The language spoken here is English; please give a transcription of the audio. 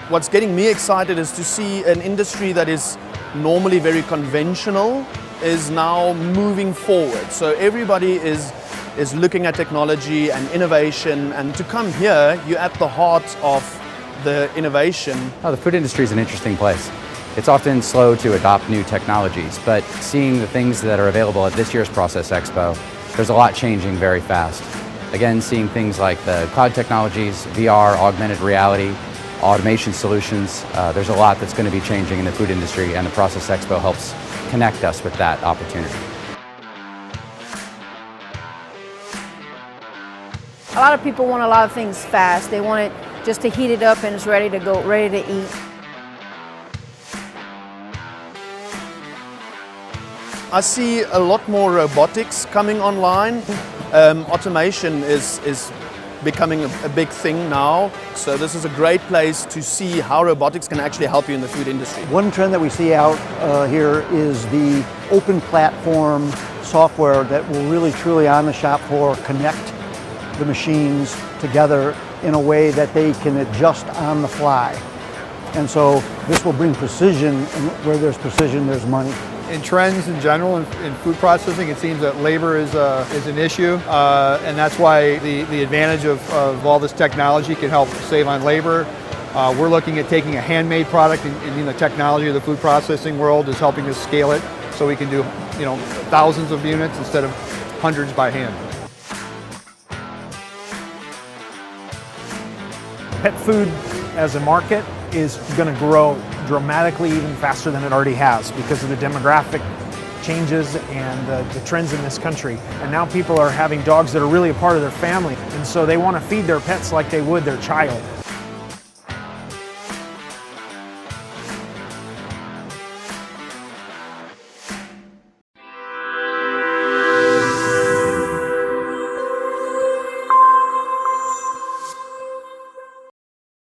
What's getting me excited is to see an industry that is normally very conventional is now moving forward. So everybody is looking at technology and innovation, and to come here, you're at the heart of the innovation. Oh, the food industry is an interesting place. It's often slow to adopt new technologies, but seeing the things that are available at this year's Process Expo, there's a lot changing very fast. Again, seeing things like the cloud technologies, VR, augmented reality, automation solutions, there's a lot that's going to be changing in the food industry, and the Process Expo helps connect us with that opportunity. A lot of people want a lot of things fast. They want it just to heat it up and it's ready to go, ready to eat. I see a lot more robotics coming online. Automation is becoming a big thing now. So this is a great place to see how robotics can actually help you in the food industry. One trend that we see out here is the open platform software that will really truly on the shop floor connect the machines together in a way that they can adjust on the fly. And so this will bring precision, and where there's precision, there's money. In trends in general in food processing, it seems that labor is an issue, and that's why the advantage of all this technology can help save on labor. We're looking at taking a handmade product, and the technology of the food processing world is helping us scale it, so we can do thousands of units instead of hundreds by hand. Pet food as a market is going to grow dramatically, even faster than it already has, because of the demographic changes and the trends in this country. And now people are having dogs that are really a part of their family, and so they want to feed their pets like they would their child.